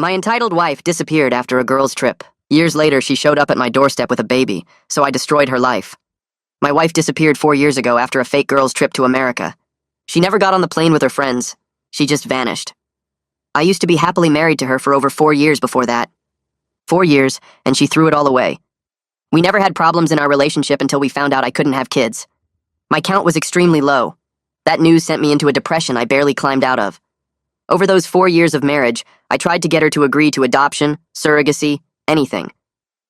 My entitled wife disappeared after a girls' trip. Years later, she showed up at my doorstep with a baby, so I destroyed her life. My wife disappeared 4 years ago after a fake girls' trip to America. She never got on the plane with her friends. She just vanished. I used to be happily married to her for over 4 years before that. 4 years, and she threw it all away. We never had problems in our relationship until we found out I couldn't have kids. My count was extremely low. That news sent me into a depression I barely climbed out of. Over those 4 years of marriage, I tried to get her to agree to adoption, surrogacy, anything.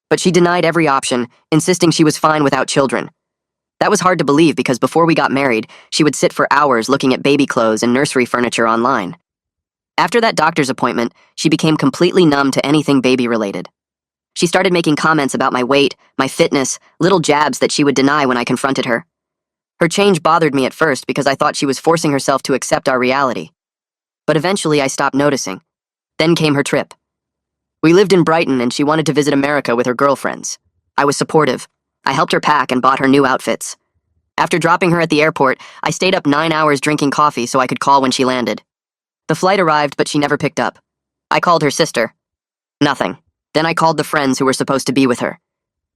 But she denied every option, insisting she was fine without children. That was hard to believe because before we got married, she would sit for hours looking at baby clothes and nursery furniture online. After that doctor's appointment, she became completely numb to anything baby-related. She started making comments about my weight, my fitness, little jabs that she would deny when I confronted her. Her change bothered me at first because I thought she was forcing herself to accept our reality. But eventually I stopped noticing. Then came her trip. We lived in Brighton and she wanted to visit America with her girlfriends. I was supportive. I helped her pack and bought her new outfits. After dropping her at the airport, I stayed up 9 hours drinking coffee so I could call when she landed. The flight arrived, but she never picked up. I called her sister. Nothing. Then I called the friends who were supposed to be with her.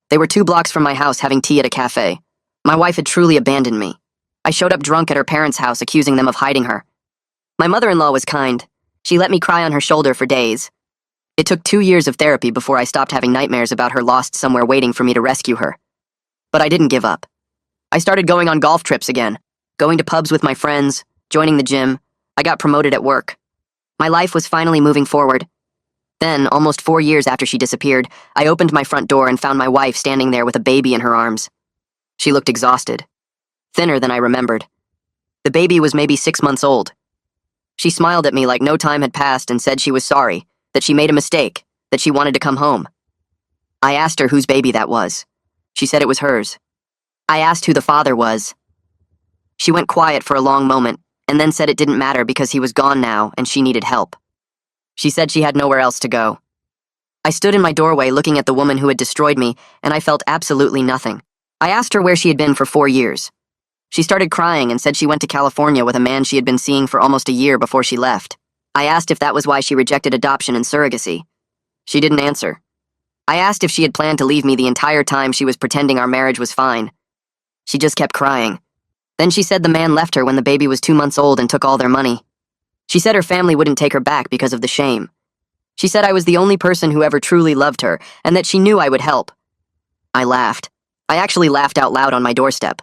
They were 2 blocks from my house having tea at a cafe. My wife had truly abandoned me. I showed up drunk at her parents' house accusing them of hiding her. My mother-in-law was kind. She let me cry on her shoulder for days. It took 2 years of therapy before I stopped having nightmares about her lost somewhere waiting for me to rescue her. But I didn't give up. I started going on golf trips again, going to pubs with my friends, joining the gym. I got promoted at work. My life was finally moving forward. Then, almost 4 years after she disappeared, I opened my front door and found my wife standing there with a baby in her arms. She looked exhausted, thinner than I remembered. The baby was maybe 6 months old. She smiled at me like no time had passed and said she was sorry, that she made a mistake, that she wanted to come home. I asked her whose baby that was. She said it was hers. I asked who the father was. She went quiet for a long moment, and then said it didn't matter because he was gone now and she needed help. She said she had nowhere else to go. I stood in my doorway looking at the woman who had destroyed me, and I felt absolutely nothing. I asked her where she had been for 4 years. She started crying and said she went to California with a man she had been seeing for almost a year before she left. I asked if that was why she rejected adoption and surrogacy. She didn't answer. I asked if she had planned to leave me the entire time she was pretending our marriage was fine. She just kept crying. Then she said the man left her when the baby was 2 months old and took all their money. She said her family wouldn't take her back because of the shame. She said I was the only person who ever truly loved her and that she knew I would help. I laughed. I actually laughed out loud on my doorstep.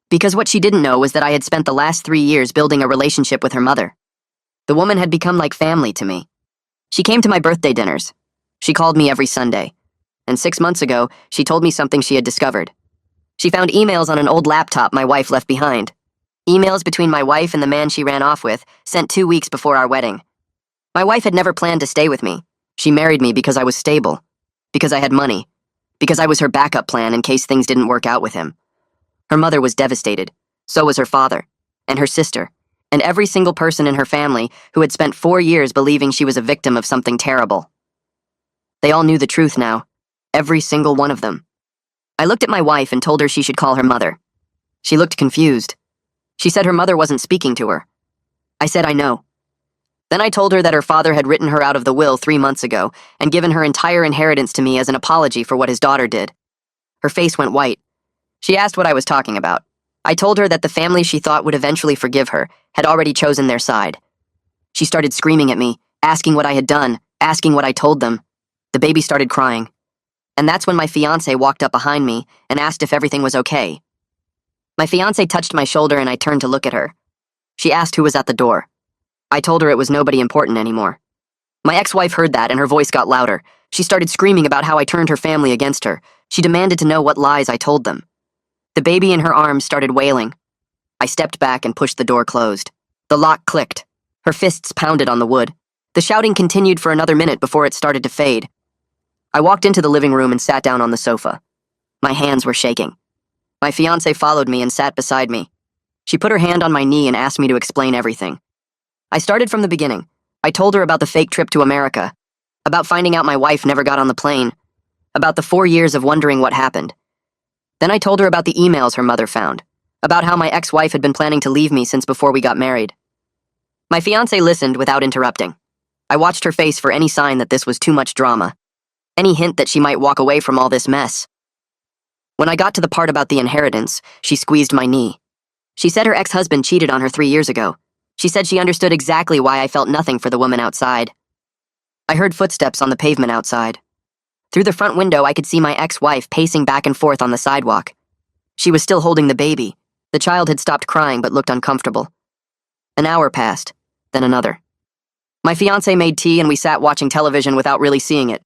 Because what she didn't know was that I had spent the last 3 years building a relationship with her mother. The woman had become like family to me. She came to my birthday dinners. She called me every Sunday. And 6 months ago, she told me something she had discovered. She found emails on an old laptop my wife left behind. Emails between my wife and the man she ran off with, sent 2 weeks before our wedding. My wife had never planned to stay with me. She married me because I was stable, because I had money, because I was her backup plan in case things didn't work out with him. Her mother was devastated. So was her father, and her sister, and every single person in her family who had spent 4 years believing she was a victim of something terrible. They all knew the truth now, every single one of them. I looked at my wife and told her she should call her mother. She looked confused. She said her mother wasn't speaking to her. I said I know. Then I told her that her father had written her out of the will 3 months ago and given her entire inheritance to me as an apology for what his daughter did. Her face went white. She asked what I was talking about. I told her that the family she thought would eventually forgive her had already chosen their side. She started screaming at me, asking what I had done, asking what I told them. The baby started crying. And that's when my fiancé walked up behind me and asked if everything was okay. My fiancé touched my shoulder and I turned to look at her. She asked who was at the door. I told her it was nobody important anymore. My ex-wife heard that and her voice got louder. She started screaming about how I turned her family against her. She demanded to know what lies I told them. The baby in her arms started wailing. I stepped back and pushed the door closed. The lock clicked. Her fists pounded on the wood. The shouting continued for another minute before it started to fade. I walked into the living room and sat down on the sofa. My hands were shaking. My fiancé followed me and sat beside me. She put her hand on my knee and asked me to explain everything. I started from the beginning. I told her about the fake trip to America, about finding out my wife never got on the plane, about the 4 years of wondering what happened. Then I told her about the emails her mother found, about how my ex-wife had been planning to leave me since before we got married. My fiancé listened without interrupting. I watched her face for any sign that this was too much drama, any hint that she might walk away from all this mess. When I got to the part about the inheritance, she squeezed my knee. She said her ex-husband cheated on her 3 years ago. She said she understood exactly why I felt nothing for the woman outside. I heard footsteps on the pavement outside. Through the front window, I could see my ex-wife pacing back and forth on the sidewalk. She was still holding the baby. The child had stopped crying but looked uncomfortable. An hour passed, then another. My fiancé made tea and we sat watching television without really seeing it.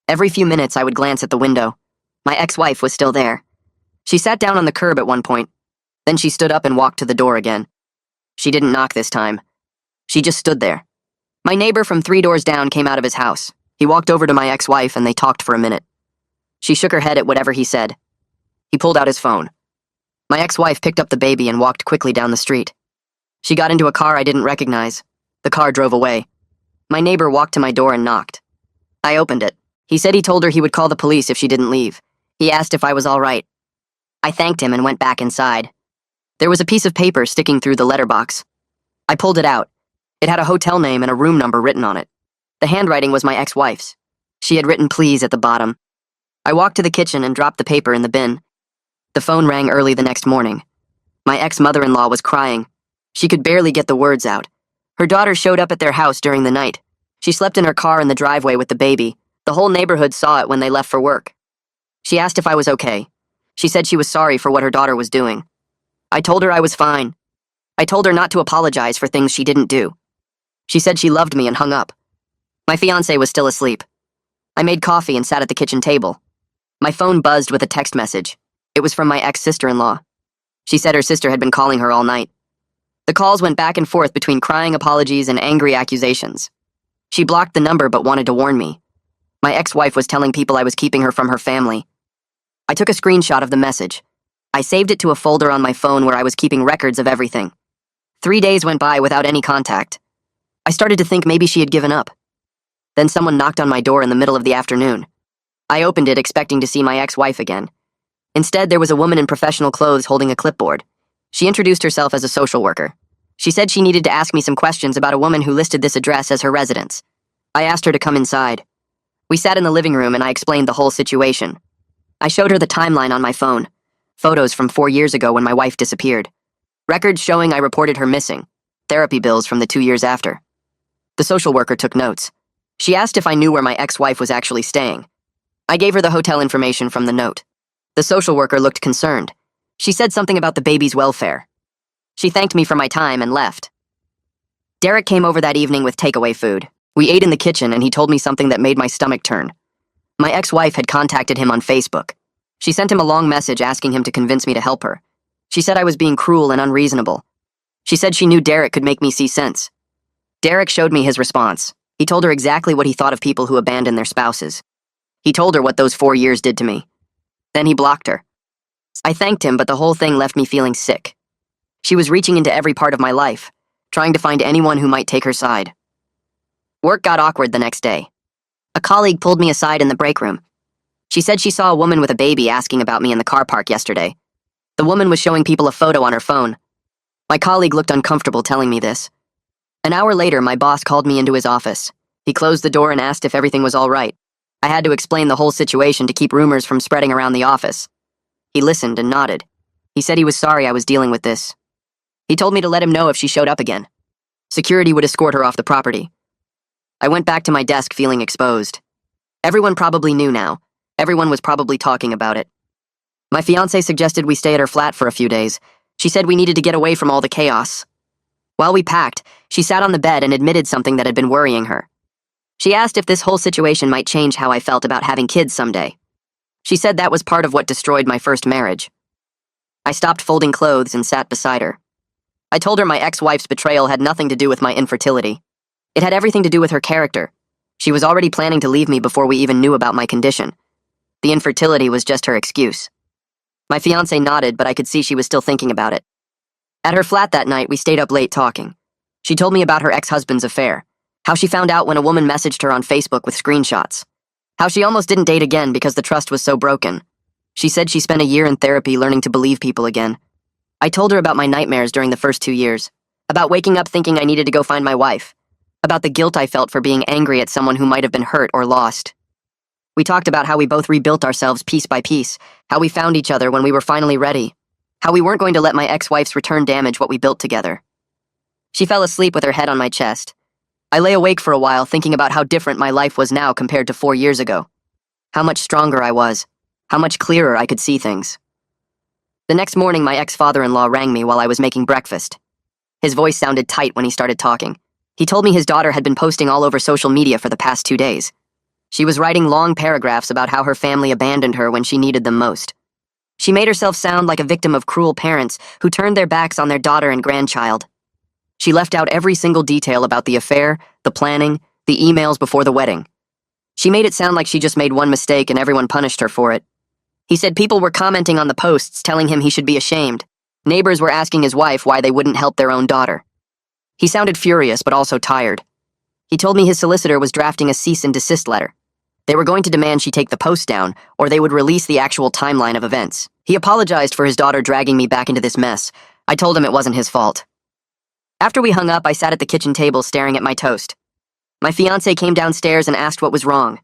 Every few minutes I would glance at the window. My ex-wife was still there. She sat down on the curb at one point. Then she stood up and walked to the door again. She didn't knock this time. She just stood there. My neighbor from 3 doors down came out of his house. He walked over to my ex-wife and they talked for a minute. She shook her head at whatever he said. He pulled out his phone. My ex-wife picked up the baby and walked quickly down the street. She got into a car I didn't recognize. The car drove away. My neighbor walked to my door and knocked. I opened it. He said he told her he would call the police if she didn't leave. He asked if I was all right. I thanked him and went back inside. There was a piece of paper sticking through the letterbox. I pulled it out. It had a hotel name and a room number written on it. The handwriting was my ex-wife's. She had written please at the bottom. I walked to the kitchen and dropped the paper in the bin. The phone rang early the next morning. My ex-mother-in-law was crying. She could barely get the words out. Her daughter showed up at their house during the night. She slept in her car in the driveway with the baby. The whole neighborhood saw it when they left for work. She asked if I was okay. She said she was sorry for what her daughter was doing. I told her I was fine. I told her not to apologize for things she didn't do. She said she loved me and hung up. My fiancé was still asleep. I made coffee and sat at the kitchen table. My phone buzzed with a text message. It was from my ex-sister-in-law. She said her sister had been calling her all night. The calls went back and forth between crying apologies and angry accusations. She blocked the number but wanted to warn me. My ex-wife was telling people I was keeping her from her family. I took a screenshot of the message. I saved it to a folder on my phone where I was keeping records of everything. 3 days went by without any contact. I started to think maybe she had given up. Then someone knocked on my door in the middle of the afternoon. I opened it expecting to see my ex-wife again. Instead, there was a woman in professional clothes holding a clipboard. She introduced herself as a social worker. She said she needed to ask me some questions about a woman who listed this address as her residence. I asked her to come inside. We sat in the living room and I explained the whole situation. I showed her the timeline on my phone. Photos from 4 years ago when my wife disappeared. Records showing I reported her missing. Therapy bills from the 2 years after. The social worker took notes. She asked if I knew where my ex-wife was actually staying. I gave her the hotel information from the note. The social worker looked concerned. She said something about the baby's welfare. She thanked me for my time and left. Derek came over that evening with takeaway food. We ate in the kitchen and he told me something that made my stomach turn. My ex-wife had contacted him on Facebook. She sent him a long message asking him to convince me to help her. She said I was being cruel and unreasonable. She said she knew Derek could make me see sense. Derek showed me his response. He told her exactly what he thought of people who abandon their spouses. He told her what those 4 years did to me. Then he blocked her. I thanked him, but the whole thing left me feeling sick. She was reaching into every part of my life, trying to find anyone who might take her side. Work got awkward the next day. A colleague pulled me aside in the break room. She said she saw a woman with a baby asking about me in the car park yesterday. The woman was showing people a photo on her phone. My colleague looked uncomfortable telling me this. An hour later, my boss called me into his office. He closed the door and asked if everything was all right. I had to explain the whole situation to keep rumors from spreading around the office. He listened and nodded. He said he was sorry I was dealing with this. He told me to let him know if she showed up again. Security would escort her off the property. I went back to my desk feeling exposed. Everyone probably knew now. Everyone was probably talking about it. My fiancé suggested we stay at her flat for a few days. She said we needed to get away from all the chaos. While we packed, she sat on the bed and admitted something that had been worrying her. She asked if this whole situation might change how I felt about having kids someday. She said that was part of what destroyed my first marriage. I stopped folding clothes and sat beside her. I told her my ex-wife's betrayal had nothing to do with my infertility. It had everything to do with her character. She was already planning to leave me before we even knew about my condition. The infertility was just her excuse. My fiancé nodded, but I could see she was still thinking about it. At her flat that night, we stayed up late talking. She told me about her ex-husband's affair, how she found out when a woman messaged her on Facebook with screenshots, how she almost didn't date again because the trust was so broken. She said she spent a year in therapy learning to believe people again. I told her about my nightmares during the first 2 years, about waking up thinking I needed to go find my wife. about the guilt I felt for being angry at someone who might have been hurt or lost. We talked about how we both rebuilt ourselves piece by piece, how we found each other when we were finally ready, how we weren't going to let my ex-wife's return damage what we built together. She fell asleep with her head on my chest. I lay awake for a while thinking about how different my life was now compared to 4 years ago. How much stronger I was. How much clearer I could see things. The next morning, my ex-father-in-law rang me while I was making breakfast. His voice sounded tight when he started talking. He told me his daughter had been posting all over social media for the past 2 days. She was writing long paragraphs about how her family abandoned her when she needed them most. She made herself sound like a victim of cruel parents who turned their backs on their daughter and grandchild. She left out every single detail about the affair, the planning, the emails before the wedding. She made it sound like she just made one mistake and everyone punished her for it. He said people were commenting on the posts telling him he should be ashamed. Neighbors were asking his wife why they wouldn't help their own daughter. He sounded furious but also tired. He told me his solicitor was drafting a cease and desist letter. They were going to demand she take the post down, or they would release the actual timeline of events. He apologized for his daughter dragging me back into this mess. I told him it wasn't his fault. After we hung up, I sat at the kitchen table staring at my toast. My fiancé came downstairs and asked what was wrong.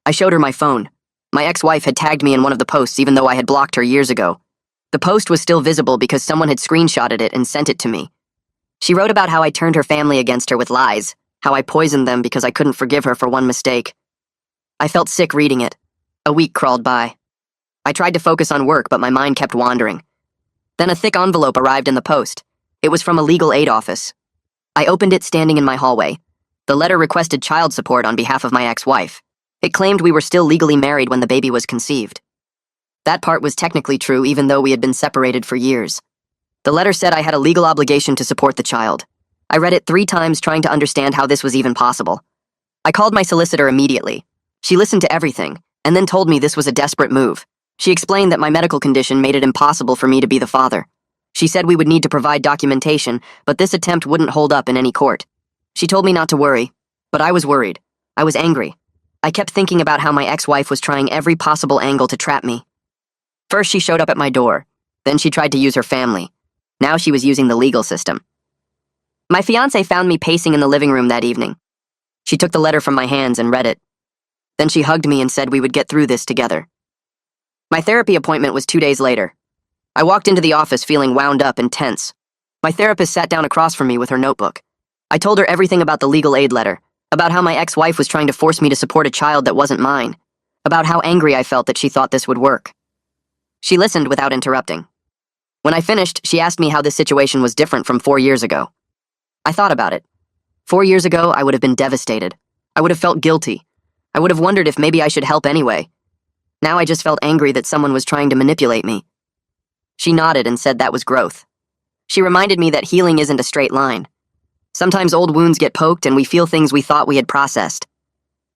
I showed her my phone. My ex-wife had tagged me in one of the posts even though I had blocked her years ago. The post was still visible because someone had screenshotted it and sent it to me. She wrote about how I turned her family against her with lies, how I poisoned them because I couldn't forgive her for one mistake. I felt sick reading it. A week crawled by. I tried to focus on work, but my mind kept wandering. Then a thick envelope arrived in the post. It was from a legal aid office. I opened it standing in my hallway. The letter requested child support on behalf of my ex-wife. It claimed we were still legally married when the baby was conceived. That part was technically true even though we had been separated for years. The letter said I had a legal obligation to support the child. I read it 3 times trying to understand how this was even possible. I called my solicitor immediately. She listened to everything, and then told me this was a desperate move. She explained that my medical condition made it impossible for me to be the father. She said we would need to provide documentation, but this attempt wouldn't hold up in any court. She told me not to worry, but I was worried. I was angry. I kept thinking about how my ex-wife was trying every possible angle to trap me. First, she showed up at my door. Then she tried to use her family. Now she was using the legal system. My fiancé found me pacing in the living room that evening. She took the letter from my hands and read it. Then she hugged me and said we would get through this together. My therapy appointment was 2 days later. I walked into the office feeling wound up and tense. My therapist sat down across from me with her notebook. I told her everything about the legal aid letter, about how my ex-wife was trying to force me to support a child that wasn't mine, about how angry I felt that she thought this would work. She listened without interrupting. When I finished, she asked me how this situation was different from 4 years ago. I thought about it. 4 years ago, I would have been devastated. I would have felt guilty. I would have wondered if maybe I should help anyway. Now I just felt angry that someone was trying to manipulate me. She nodded and said that was growth. She reminded me that healing isn't a straight line. Sometimes old wounds get poked and we feel things we thought we had processed.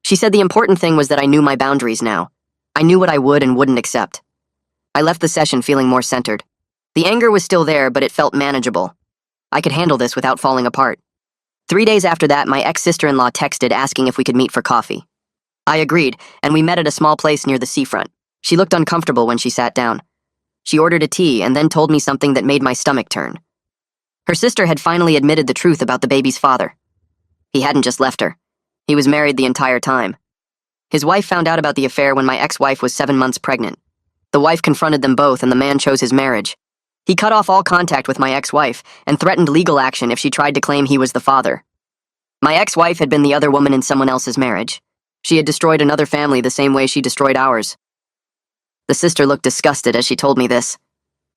She said the important thing was that I knew my boundaries now. I knew what I would and wouldn't accept. I left the session feeling more centered. The anger was still there, but it felt manageable. I could handle this without falling apart. 3 days after that, my ex-sister-in-law texted asking if we could meet for coffee. I agreed, and we met at a small place near the seafront. She looked uncomfortable when she sat down. She ordered a tea and then told me something that made my stomach turn. Her sister had finally admitted the truth about the baby's father. He hadn't just left her. He was married the entire time. His wife found out about the affair when my ex-wife was 7 months pregnant. The wife confronted them both and the man chose his marriage. He cut off all contact with my ex-wife and threatened legal action if she tried to claim he was the father. My ex-wife had been the other woman in someone else's marriage. She had destroyed another family the same way she destroyed ours. The sister looked disgusted as she told me this.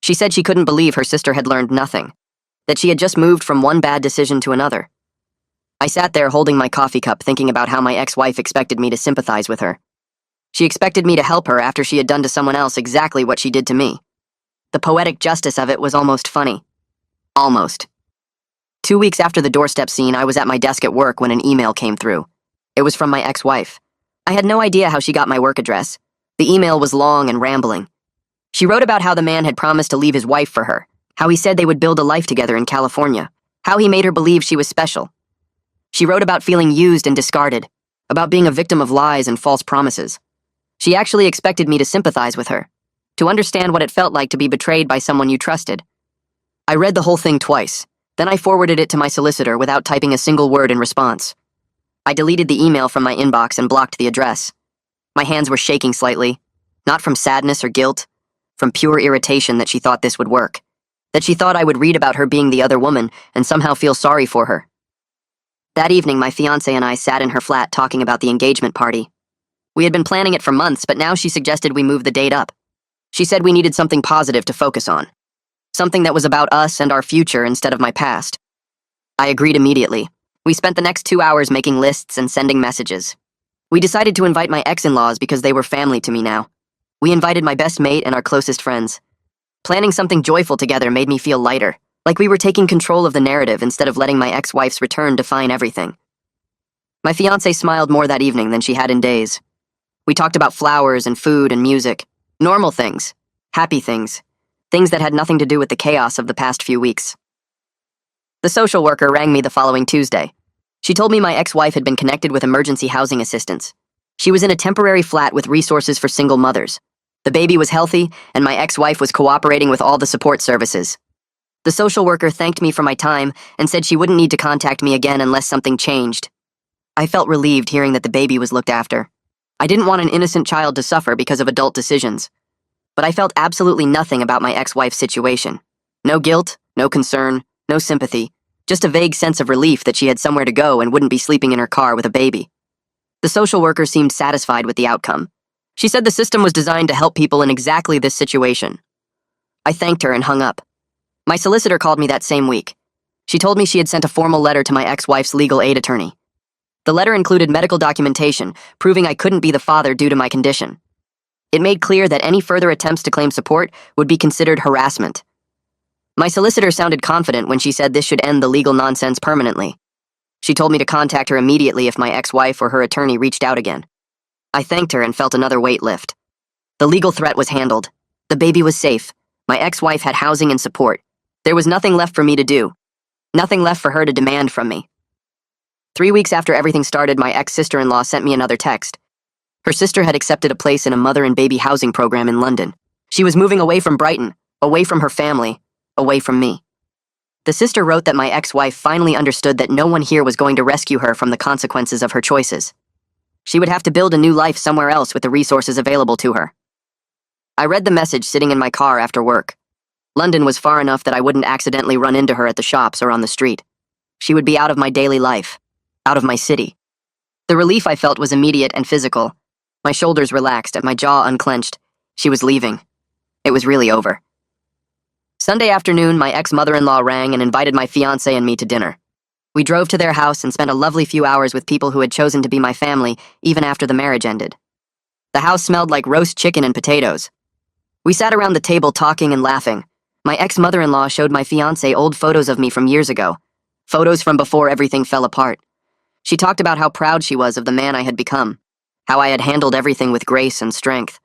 She said she couldn't believe her sister had learned nothing, that she had just moved from one bad decision to another. I sat there holding my coffee cup thinking about how my ex-wife expected me to sympathize with her. She expected me to help her after she had done to someone else exactly what she did to me. The poetic justice of it was almost funny. Almost. 2 weeks after the doorstep scene, I was at my desk at work when an email came through. It was from my ex-wife. I had no idea how she got my work address. The email was long and rambling. She wrote about how the man had promised to leave his wife for her, how he said they would build a life together in California, how he made her believe she was special. She wrote about feeling used and discarded, about being a victim of lies and false promises. She actually expected me to sympathize with her, to understand what it felt like to be betrayed by someone you trusted. I read the whole thing twice, then I forwarded it to my solicitor without typing a single word in response. I deleted the email from my inbox and blocked the address. My hands were shaking slightly, not from sadness or guilt, from pure irritation that she thought this would work, that she thought I would read about her being the other woman and somehow feel sorry for her. That evening, my fiancé and I sat in her flat talking about the engagement party. We had been planning it for months, but now she suggested we move the date up. She said we needed something positive to focus on, something that was about us and our future instead of my past. I agreed immediately. We spent the next 2 hours making lists and sending messages. We decided to invite my ex-in-laws because they were family to me now. We invited my best mate and our closest friends. Planning something joyful together made me feel lighter, like we were taking control of the narrative instead of letting my ex-wife's return define everything. My fiancé smiled more that evening than she had in days. We talked about flowers and food and music, normal things, happy things, things that had nothing to do with the chaos of the past few weeks. The social worker rang me the following Tuesday. She told me my ex-wife had been connected with emergency housing assistance. She was in a temporary flat with resources for single mothers. The baby was healthy, and my ex-wife was cooperating with all the support services. The social worker thanked me for my time and said she wouldn't need to contact me again unless something changed. I felt relieved hearing that the baby was looked after. I didn't want an innocent child to suffer because of adult decisions. But I felt absolutely nothing about my ex-wife's situation. No guilt, no concern, no sympathy, just a vague sense of relief that she had somewhere to go and wouldn't be sleeping in her car with a baby. The social worker seemed satisfied with the outcome. She said the system was designed to help people in exactly this situation. I thanked her and hung up. My solicitor called me that same week. She told me she had sent a formal letter to my ex-wife's legal aid attorney. The letter included medical documentation proving I couldn't be the father due to my condition. It made clear that any further attempts to claim support would be considered harassment. My solicitor sounded confident when she said this should end the legal nonsense permanently. She told me to contact her immediately if my ex-wife or her attorney reached out again. I thanked her and felt another weight lift. The legal threat was handled. The baby was safe. My ex-wife had housing and support. There was nothing left for me to do. Nothing left for her to demand from me. 3 weeks after everything started, my ex-sister-in-law sent me another text. Her sister had accepted a place in a mother and baby housing program in London. She was moving away from Brighton, away from her family, away from me. The sister wrote that my ex-wife finally understood that no one here was going to rescue her from the consequences of her choices. She would have to build a new life somewhere else with the resources available to her. I read the message sitting in my car after work. London was far enough that I wouldn't accidentally run into her at the shops or on the street. She would be out of my daily life, out of my city. The relief I felt was immediate and physical. My shoulders relaxed and my jaw unclenched. She was leaving. It was really over. Sunday afternoon, my ex-mother-in-law rang and invited my fiancé and me to dinner. We drove to their house and spent a lovely few hours with people who had chosen to be my family even after the marriage ended. The house smelled like roast chicken and potatoes. We sat around the table talking and laughing. My ex-mother-in-law showed my fiancé old photos of me from years ago, photos from before everything fell apart. She talked about how proud she was of the man I had become, how I had handled everything with grace and strength.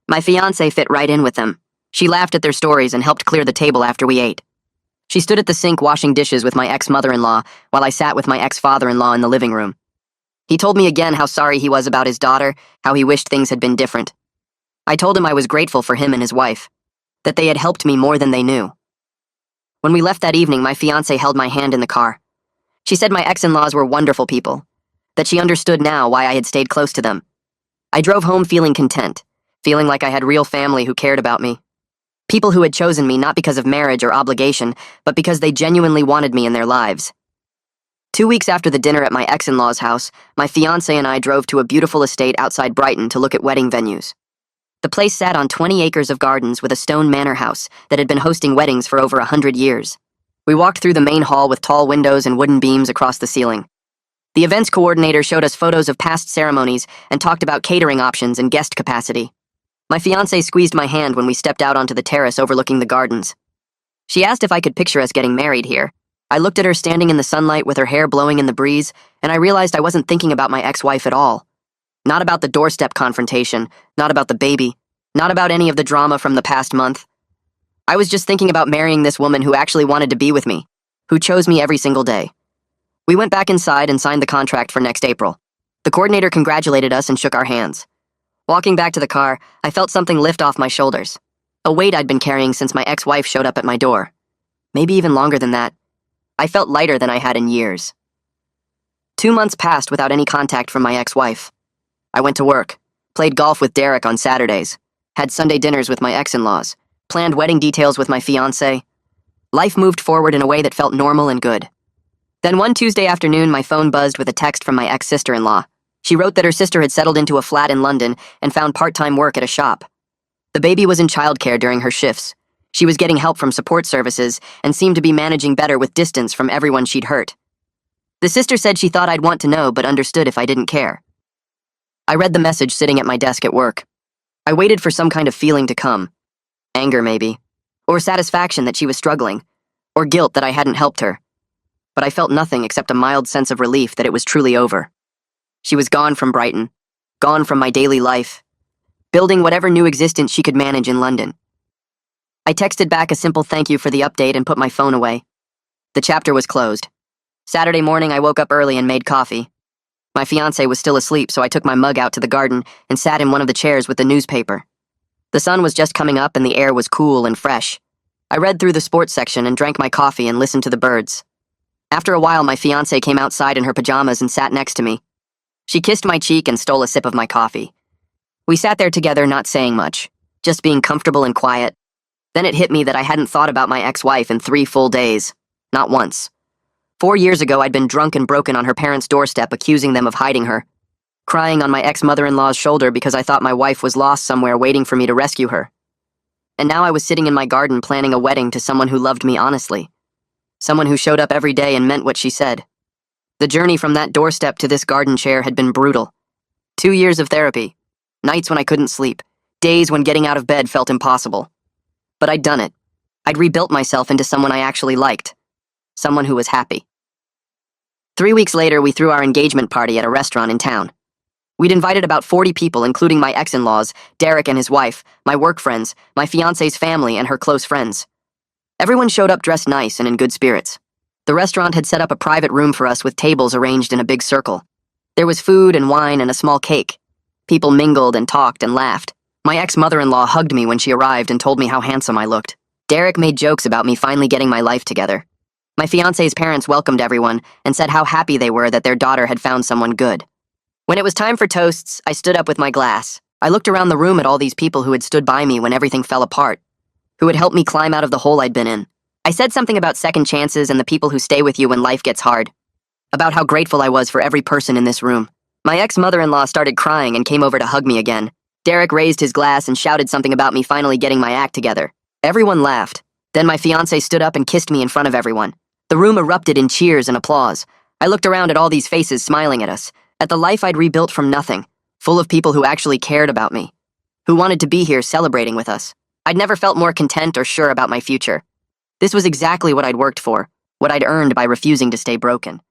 My fiancé fit right in with them. She laughed at their stories and helped clear the table after we ate. She stood at the sink washing dishes with my ex-mother-in-law while I sat with my ex-father-in-law in the living room. He told me again how sorry he was about his daughter, how he wished things had been different. I told him I was grateful for him and his wife, that they had helped me more than they knew. When we left that evening, my fiancé held my hand in the car. She said my ex-in-laws were wonderful people, that she understood now why I had stayed close to them. I drove home feeling content, feeling like I had real family who cared about me. People who had chosen me not because of marriage or obligation, but because they genuinely wanted me in their lives. 2 weeks after the dinner at my ex-in-law's house, my fiancé and I drove to a beautiful estate outside Brighton to look at wedding venues. The place sat on 20 acres of gardens with a stone manor house that had been hosting weddings for over 100 years. We walked through the main hall with tall windows and wooden beams across the ceiling. The events coordinator showed us photos of past ceremonies and talked about catering options and guest capacity. My fiancé squeezed my hand when we stepped out onto the terrace overlooking the gardens. She asked if I could picture us getting married here. I looked at her standing in the sunlight with her hair blowing in the breeze, and I realized I wasn't thinking about my ex-wife at all. Not about the doorstep confrontation, not about the baby, not about any of the drama from the past month. I was just thinking about marrying this woman who actually wanted to be with me, who chose me every single day. We went back inside and signed the contract for next April. The coordinator congratulated us and shook our hands. Walking back to the car, I felt something lift off my shoulders. A weight I'd been carrying since my ex-wife showed up at my door. Maybe even longer than that. I felt lighter than I had in years. 2 months passed without any contact from my ex-wife. I went to work, played golf with Derek on Saturdays, had Sunday dinners with my ex-in-laws, planned wedding details with my fiancé. Life moved forward in a way that felt normal and good. Then one Tuesday afternoon, my phone buzzed with a text from my ex-sister-in-law. She wrote that her sister had settled into a flat in London and found part-time work at a shop. The baby was in childcare during her shifts. She was getting help from support services and seemed to be managing better with distance from everyone she'd hurt. The sister said she thought I'd want to know but understood if I didn't care. I read the message sitting at my desk at work. I waited for some kind of feeling to come. Anger, maybe. Or satisfaction that she was struggling. Or guilt that I hadn't helped her. But I felt nothing except a mild sense of relief that it was truly over. She was gone from Brighton. Gone from my daily life. Building whatever new existence she could manage in London. I texted back a simple thank you for the update and put my phone away. The chapter was closed. Saturday morning, I woke up early and made coffee. My fiancé was still asleep, so I took my mug out to the garden and sat in one of the chairs with the newspaper. The sun was just coming up and the air was cool and fresh. I read through the sports section and drank my coffee and listened to the birds. After a while, my fiancé came outside in her pajamas and sat next to me. She kissed my cheek and stole a sip of my coffee. We sat there together, not saying much, just being comfortable and quiet. Then it hit me that I hadn't thought about my ex-wife in 3 full days. Not once. 4 years ago, I'd been drunk and broken on her parents' doorstep, accusing them of hiding her. Crying on my ex-mother-in-law's shoulder because I thought my wife was lost somewhere waiting for me to rescue her. And now I was sitting in my garden planning a wedding to someone who loved me honestly. Someone who showed up every day and meant what she said. The journey from that doorstep to this garden chair had been brutal. 2 years of therapy. Nights when I couldn't sleep. Days when getting out of bed felt impossible. But I'd done it. I'd rebuilt myself into someone I actually liked. Someone who was happy. 3 weeks later, we threw our engagement party at a restaurant in town. We'd invited about 40 people, including my ex-in-laws, Derek and his wife, my work friends, my fiancé's family, and her close friends. Everyone showed up dressed nice and in good spirits. The restaurant had set up a private room for us with tables arranged in a big circle. There was food and wine and a small cake. People mingled and talked and laughed. My ex-mother-in-law hugged me when she arrived and told me how handsome I looked. Derek made jokes about me finally getting my life together. My fiancé's parents welcomed everyone and said how happy they were that their daughter had found someone good. When it was time for toasts, I stood up with my glass. I looked around the room at all these people who had stood by me when everything fell apart, who had helped me climb out of the hole I'd been in. I said something about second chances and the people who stay with you when life gets hard. About how grateful I was for every person in this room. My ex-mother-in-law started crying and came over to hug me again. Derek raised his glass and shouted something about me finally getting my act together. Everyone laughed. Then my fiancé stood up and kissed me in front of everyone. The room erupted in cheers and applause. I looked around at all these faces smiling at us, at the life I'd rebuilt from nothing, full of people who actually cared about me, who wanted to be here celebrating with us. I'd never felt more content or sure about my future. This was exactly what I'd worked for, what I'd earned by refusing to stay broken.